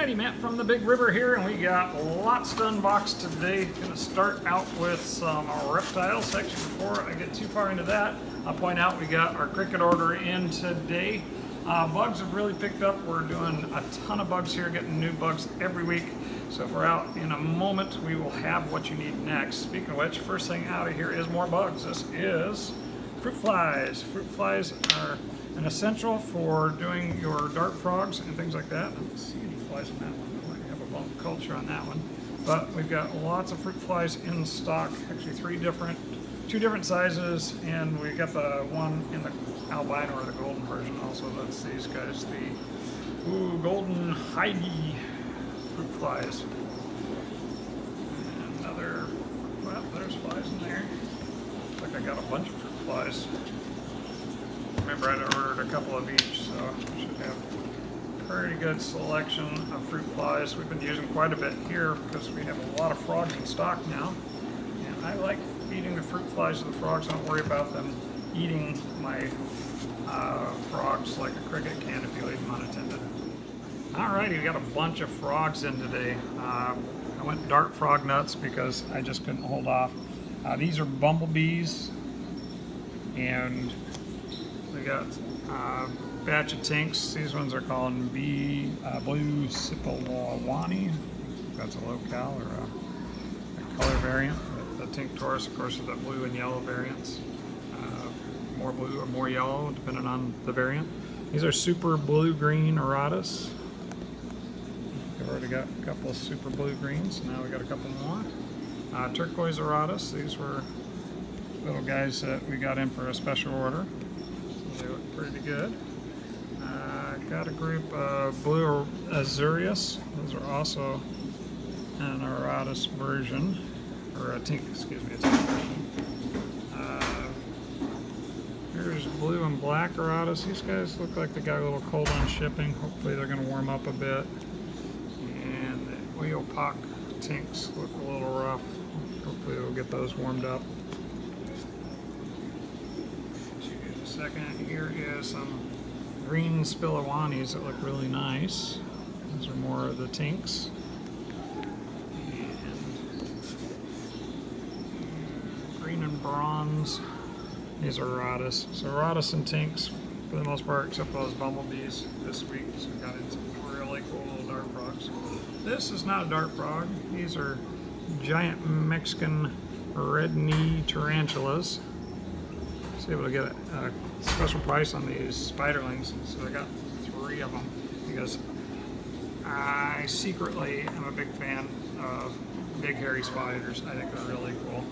Alrighty, Matt from the Big River here, and we got lots to unbox today. Gonna start out with some reptiles. Actually, before I get too far into that, I'll point out we got our cricket order in today. Bugs have really picked up. We're doing a ton of bugs here, getting new bugs every week. So if we're out in a moment, we will have what you need next. Speaking of which, first thing out of here is more bugs. This is fruit flies. Fruit flies are an essential for doing your dart frogs and things like that. I don't see any flies in that one. I might have a bump culture on that one. But we've got lots of fruit flies in stock. Actually, two different sizes, and we got the one in the albino or the golden version also. That's these guys, the golden Heidi fruit flies. And another, well, there's flies in there. Looks like I got a bunch of fruit flies. Remember, I'd ordered a couple of each, so I should have a pretty good selection of fruit flies. We've been using quite a bit here because we have a lot of frogs in stock now. And I like feeding the fruit flies to the frogs. I don't worry about them eating my frogs like a cricket can if you leave them unattended. Alrighty, we got a bunch of frogs in today. I went dart frog nuts because I just couldn't hold off. These are Bumble Bees, and we got a batch of tinks. These ones are called Blue Sipawani. That's a locale or a color variant. The Tink Taurus, of course, is the blue and yellow variants. More blue or more yellow, depending on the variant. These are super blue-green Eradis. We've already got a couple of super blue-greens. Now we got a couple more. Turquoise Eradis. These were little guys that we got in for a special order. They look pretty good. Got a group of blue azurius. Those are also an Eradis version, or a tink, excuse me, a tink version. Here's blue and black Corados. These guys look like they got a little cold on shipping. Hopefully they're going to warm up a bit. And the Leopard tinks look a little rough. Hopefully we'll get those warmed up. In a second, here is some green Spilawanis that look really nice. Those are more of the tinks. And green and bronze. These are Eradis. So Eradis and tinks for the most part, except for those bumblebees this week. So we got into really cool little dart frogs. This is not a dart frog. These are giant Mexican red knee tarantulas. I was able to get a special price on these spiderlings, so I got 3 of them because I secretly am a big fan of big hairy spiders. I think they're really cool.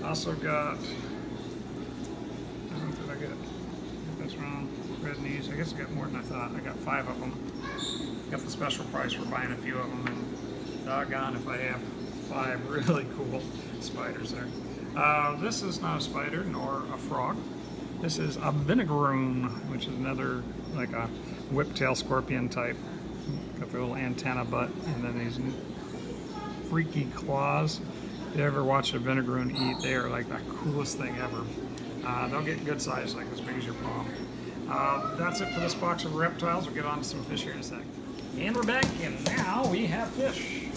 Also got, I don't know if I get this wrong, red knees. I guess I got more than I thought. I got 5 of them. Got the special price for buying a few of them, and doggone if I have 5 really cool spiders there. This is not a spider nor a frog. This is a Vinegaroon, which is another like a whiptail scorpion type. Got the little antenna butt and then these freaky claws. If you ever watch a Vinegaroon eat, they are like the coolest thing ever. They'll get good size, like as big as your palm. That's it for this box of reptiles. We'll get on to some fish here in a sec. And we're back, and now we have fish.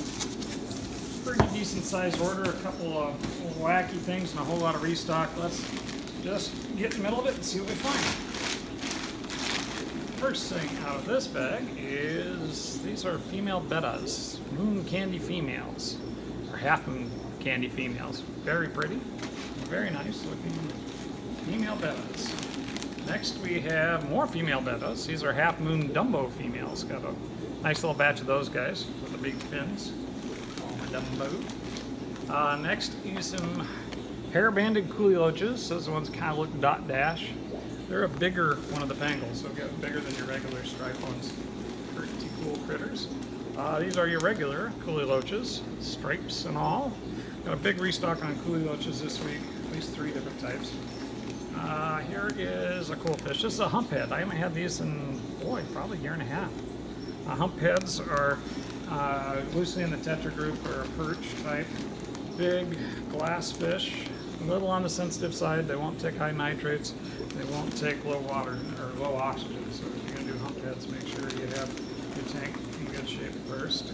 Pretty decent sized order, a couple of wacky things and a whole lot of restock. Let's just get in the middle of it and see what we find. First thing out of this bag is, these are female Bettas, moon candy females, or half moon candy females. Very pretty, very nice looking female Bettas. Next we have more female Bettas. These are half moon Dumbo females. Got a nice little batch of those guys with the big fins. Dumbo. Next is some hair-banded Coolie Loaches. Those ones kind of look dot dash. They're a bigger one of the Bengals, so get bigger than your regular striped ones. Pretty cool critters. These are your regular Coolie Loaches, stripes and all. Got a big restock on Coolie Loaches this week, at least 3 different types. Here is a cool fish. This is a humphead. I haven't had these in, boy, probably a year and a half. Humpheads are loosely in the tetra group, or a perch type. Big glass fish, a little on the sensitive side. They won't take high nitrates. They won't take low water or low oxygen. So if you're going to do humpheads, make sure you have your tank in good shape first.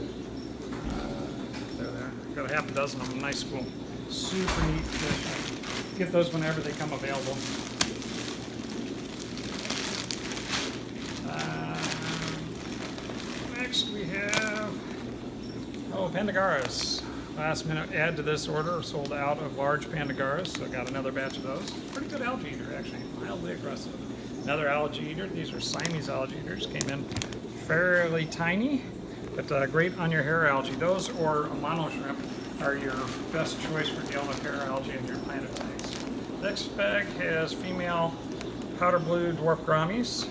There. Got a half a dozen of them. Nice, cool, super neat fish. Get those whenever they come available. Next we have Pangaras. Last minute add to this order. Sold out of large Pangaras, so got another batch of those. Pretty good algae eater, actually. Mildly aggressive. Another algae eater. These are Siamese algae eaters. Came in fairly tiny, but great on your hair algae. Those or Amano Shrimp are your best choice for dealing with hair algae in your planted tanks. Next bag has female powder blue dwarf Gobies.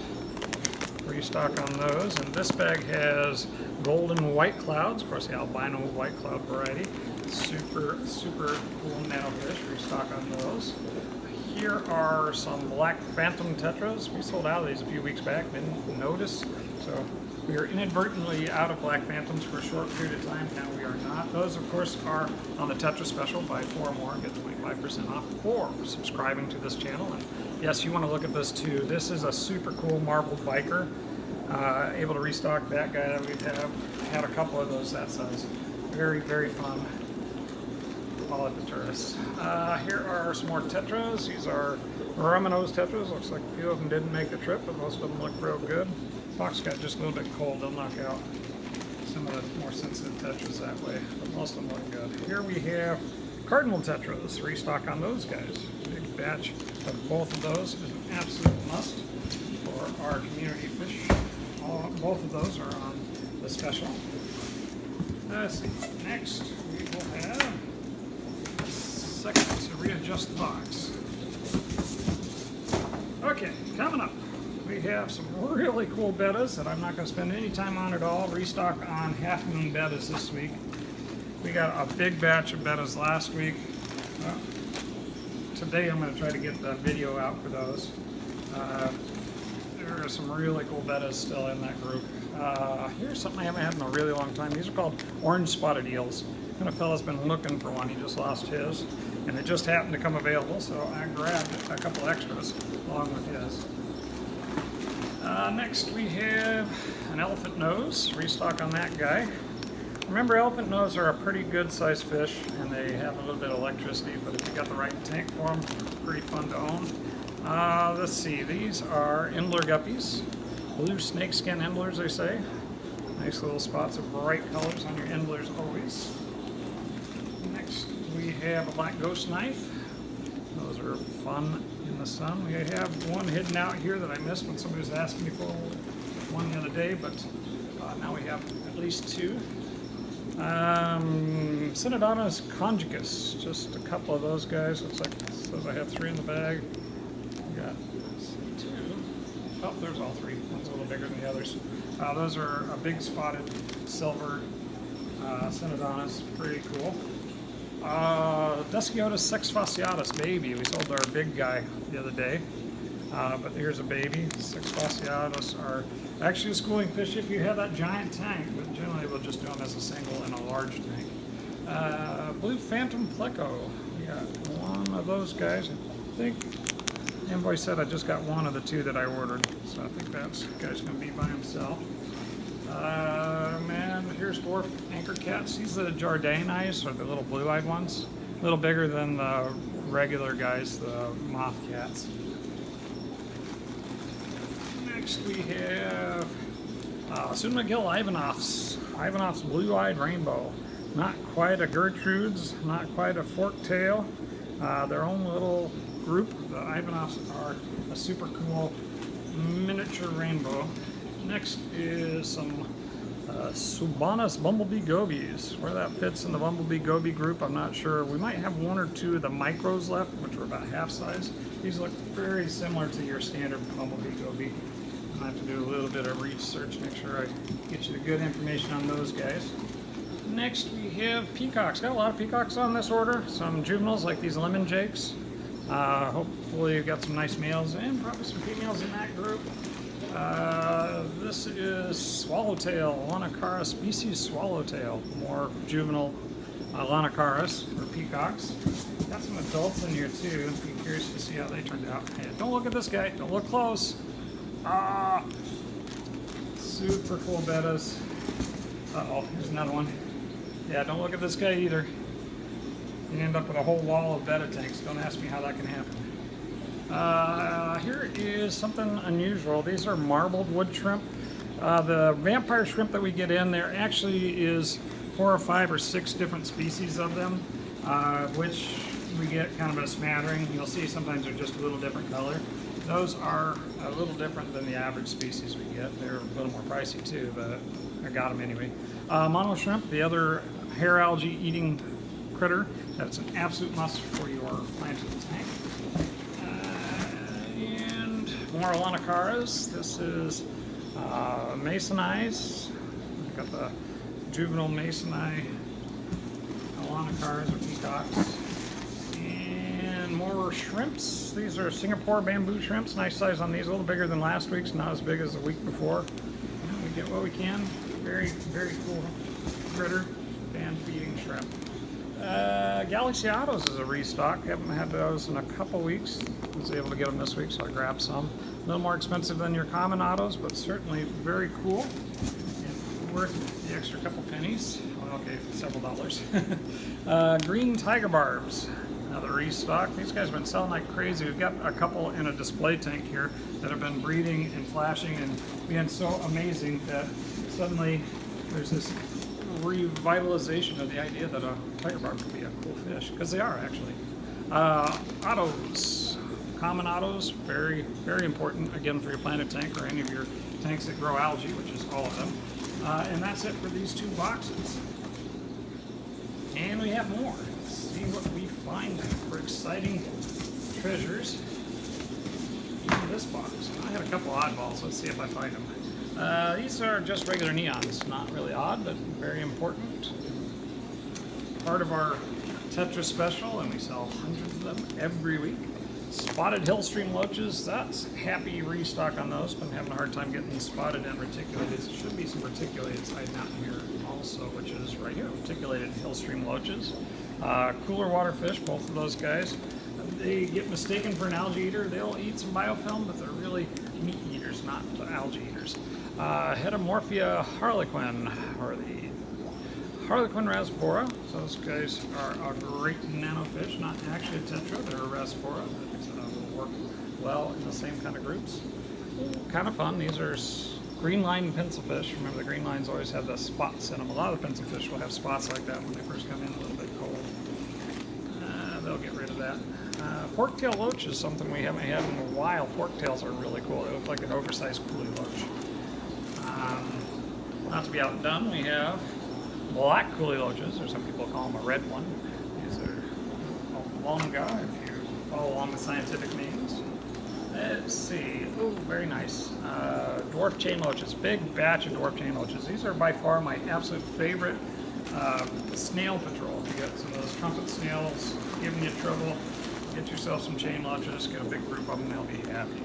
Restock on those. And this bag has golden white clouds, of course the albino white cloud variety. Super cool nanofish. Restock on those. Here are some black phantom tetras. We sold out of these a few weeks back, didn't notice. So we are inadvertently out of black phantoms for a short period of time. Now we are not. Those, of course, are on the Tetra special. Buy 4 more, get 25% off for subscribing to this channel. And yes, you want to look at this too. This is a super cool marbled biker. Able to restock that guy that we have. Had a couple of those that size. Very fun. Follow the tourists. Here are some more tetras. These are Amano tetras. Looks like a few of them didn't make the trip, but most of them look real good. Box got just a little bit cold. They'll knock out some of the more sensitive tetras that way, but most of them look good. Here we have Cardinal Tetras. Restock on those guys. Big batch of both of those is an absolute must for our community fish. Both of those are on the special. Let's see. Next, we will have a second to readjust the box. Okay, coming up, we have some really cool bettas that I'm not going to spend any time on at all. Restock on half moon bettas this week. We got a big batch of bettas last week. Today I'm going to try to get the video out for those. There are some really cool bettas still in that group. Here's something I haven't had in a really long time. These are called orange spotted eels. And a fella's been looking for one. He just lost his, and it just happened to come available, so I grabbed a couple extras along with his. Next we have an elephant nose. Restock on that guy. Remember, elephant nose are a pretty good sized fish, and they have a little bit of electricity, but if you got the right tank for them, pretty fun to own. Let's see, these are Endler guppies. Blue snakeskin endlers, they say. Nice little spots of bright colors on your endlers always. Next, we have a black ghost knife. Those are fun in the sun. We have one hidden out here that I missed when somebody was asking me for one the other day, but now we have at least 2. Synodontis conjugis, just a couple of those guys. Looks like it says I have 3 in the bag. We got 2. Oh, there's all 3. One's a little bigger than the others. Those are a big spotted silver Synodontis, pretty cool. Desciotis sexfasciatus baby. We sold our big guy the other day, but here's a baby. Sexfasciatus are actually a schooling fish if you have that giant tank, but generally we'll just do them as a single in a large tank. Blue phantom pleco. We got one of those guys. I think invoice said I just got one of the 2 that I ordered, so I think that guy's going to be by himself. And here's dwarf anchor cats. These are the Jardinais, or the little blue-eyed ones. A little bigger than the regular guys, the moth cats. Next we have Sunmagil Ivanovs. Ivanov's blue-eyed rainbow. Not quite a Gertrude's, not quite a fork tail. Their own little group. The Ivanovs are a super cool miniature rainbow. Next is some Subanus Bumblebee Gobies. Where that fits in the Bumblebee Goby group, I'm not sure. We might have 1 or 2 of the micros left, which are about half size. These look very similar to your standard Bumblebee Goby. I have to do a little bit of research, make sure I get you the good information on those guys. Next we have peacocks. Got a lot of peacocks on this order. Some juveniles like these lemon jakes. Hopefully you've got some nice males and probably some females in that group. This is swallowtail, Lanacara species swallowtail. More juvenile Lanacaras or peacocks. Got some adults in here too. Be curious to see how they turned out. Hey, don't look at this guy. Don't look close. Super cool bettas. Uh-oh, here's another one. Yeah, don't look at this guy either. You end up with a whole wall of Bettas tanks. Don't ask me how that can happen. Here is something unusual. These are marbled wood shrimp. The vampire shrimp that we get in there actually is 4 or 5 or 6 different species of them, which we get kind of a smattering. You'll see sometimes they're just a little different color. Those are a little different than the average species we get. They're a little more pricey too, but I got them anyway. Amano Shrimp, the other hair algae eating critter, that's an absolute must for your planted tank. And more Alanacaras. This is Mason eyes. I've got the juvenile Mason eye Alanacaras or peacocks. And more shrimps. These are Singapore bamboo shrimps. Nice size on these, a little bigger than last week's, not as big as the week before. And we get what we can. Very, very cool critter. Fan feeding shrimp. Galaxiados is a restock. Haven't had those in a couple weeks. Was able to get them this week, so I grabbed some. A little more expensive than your common autos, but certainly very cool and worth the extra couple pennies. Well, okay, several dollars. Green tiger barbs, another restock. These guys have been selling like crazy. We've got a couple in a display tank here that have been breeding and flashing and being so amazing that suddenly there's this revitalization of the idea that a tiger barb could be a cool fish, because they are actually. Autos, common autos, very, very important again for your planted tank or any of your tanks that grow algae, which is all of them. And that's it for these 2 boxes. And we have more. Let's see what we find for exciting treasures in this box. I had a couple oddballs. Let's see if I find them. These are just regular neons, not really odd, but very important. Part of our Tetras special, and we sell hundreds of them every week. Spotted Hillstream Loaches, that's happy restock on those. Been having a hard time getting these spotted and reticulated. There should be some reticulated hiding out here also, which is right here, reticulated Hillstream Loaches. Cooler water fish, both of those guys. They get mistaken for an algae eater. They'll eat some biofilm, but they're really meat eaters, not algae eaters. Heteromorphia Harlequin, or the Harlequin Raspbora. So those guys are a great nano fish, not actually a tetra, they're a Raspbora. Will work well in the same kind of groups. Kind of fun. These are green line pencil fish. Remember, the green lines always have the spots in them. A lot of the pencil fish will have spots like that when they first come in, a little bit cold. They'll get rid of that. Forktail loach is something we haven't had in a while. Forktails are really cool. They look like an oversized coolie loach. Not to be outdone, we have black coolie loaches, or some people call them a red one. These are longa, if you follow along the scientific names. Let's see. Oh, very nice. Dwarf chain loaches. Big batch of dwarf chain loaches. These are by far my absolute favorite snail patrol. You get some of those trumpet snails giving you trouble. Get yourself some chain loaches. Get a big group of them. They'll be happy.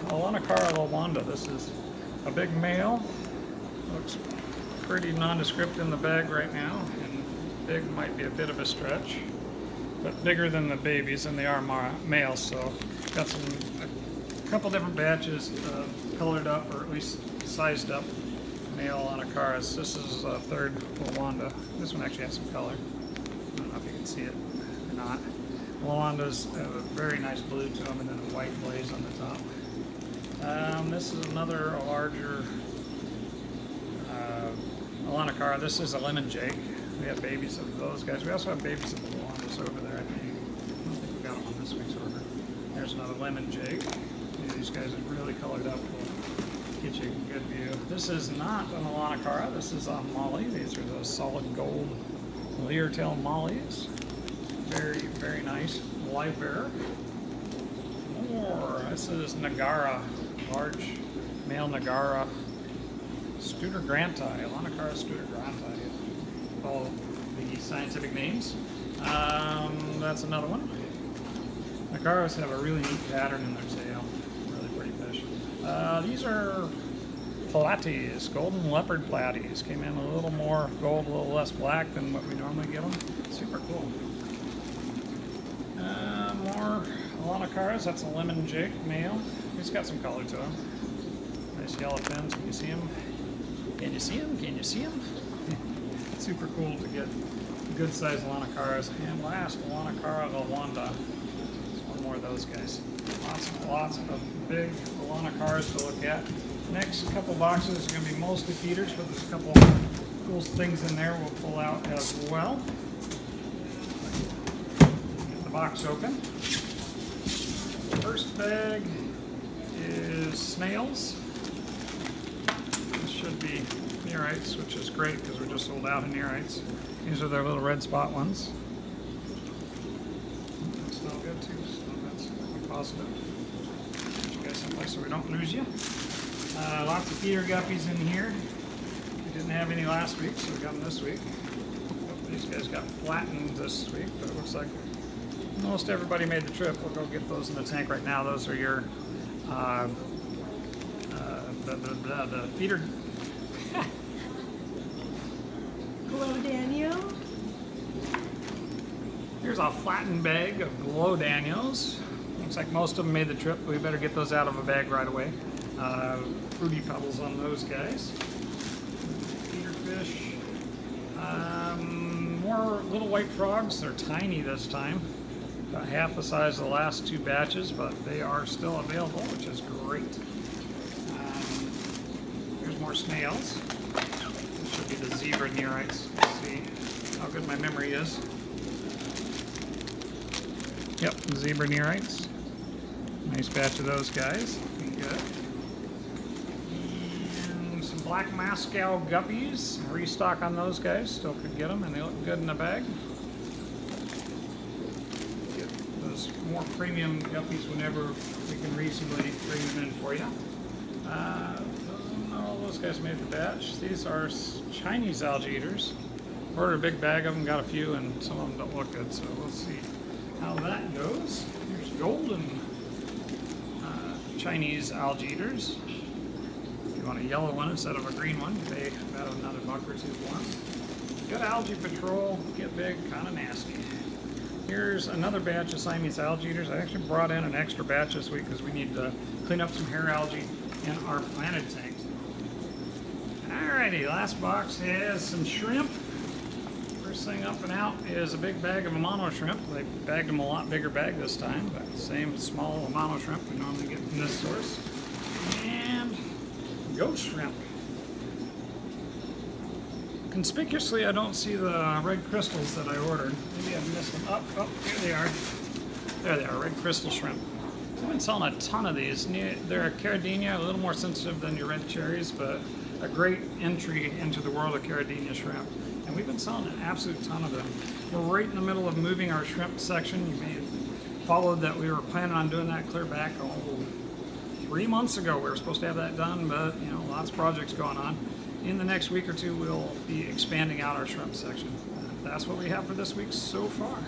Alanacara Lawanda. This is a big male. Looks pretty nondescript in the bag right now, and big might be a bit of a stretch, but bigger than the babies, and they are males. So got a couple different batches colored up, or at least sized up male Alanacaras. This is a third Lawanda. This one actually has some color. I don't know if you can see it or not. Lawandas have a very nice blue to them, and then a white blaze on the top. This is another larger Alanacara. This is a lemon jake. We have babies of those guys. We also have babies of the Lawandas over there, I think. I don't think we got them on this week's order. There's another lemon jake. These guys are really colored up. We'll get you a good view. This is not an Alanacara. This is a molly. These are those solid gold leer tail mollies. Very, very nice. Live bearer. More. This is Nagara. Large male Nagara. Studer granti. Alanacara Studer granti. All the scientific names. That's another one. Nagaras have a really neat pattern in their tail. Really pretty fish. These are Pilates, golden leopard platies. Came in a little more gold, a little less black than what we normally get them. Super cool. More Alanacaras. That's a lemon jake male. He's got some color to him. Nice yellow fins. Can you see him? see them? Can you see them? Super cool to get good sized Lanacaras. And last, Lanacara Lawanda. One more of those guys. Lots of big Lanacaras to look at. Next couple boxes are going to be mostly feeders, but there's a couple cool things in there we'll pull out as well. Get the box open. First bag is snails. This should be neorites, which is great because we're just sold out of neorites. These are their little red spot ones. They smell good too, so that's positive. Get you guys someplace so we don't lose you. Lots of feeder guppies in here. We didn't have any last week, so we got them this week. These guys got flattened this week, but it looks like most everybody made the trip. We'll go get those in the tank right now. Those are your the feeder. Hello, Daniel. Here's a flattened bag of glow Daniels. Looks like most of them made the trip. We better get those out of a bag right away. Fruity pebbles on those guys. Feeder fish. More little white frogs. They're tiny this time. About half the size of the last two batches, but they are still available, which is great. Here's more snails. This should be the zebra neorites. Let's see how good my memory is. Yep, zebra neorites. Nice batch of those guys. Looking good. And some black Moscow guppies. Restock on those guys. Still could get them, and they look good in the bag. Get those more premium guppies whenever we can reasonably bring them in for you. All those guys made the batch. These are Chinese algae eaters. Ordered a big bag of them, got a few, and some of them don't look good, so we'll see how that goes. Here's golden Chinese algae eaters. If you want a yellow one instead of a green one, pay about another $1 or $2 for them. Good algae patrol, get big, kind of nasty. Here's another batch of Siamese algae eaters. I actually brought in an extra batch this week because we need to clean up some hair algae in our planted tanks. Alrighty, last box has some shrimp. First thing up and out is a big bag of Amano Shrimp. They bagged them a lot bigger bag this time, but same small Amano Shrimp we normally get from this source. And ghost shrimp. Conspicuously, I don't see the red crystals that I ordered. Maybe I missed them. Oh, here they are. There they are, red crystal shrimp. I've been selling a ton of these. They're a Caridina, a little more sensitive than your red cherries, but a great entry into the world of Caridina shrimp. And we've been selling an absolute ton of them. We're right in the middle of moving our shrimp section. You may have followed that we were planning on doing that clear back 3 months ago. We were supposed to have that done, but you know, lots of projects going on. In the next week or two, we'll be expanding out our shrimp section. That's what we have for this week so far.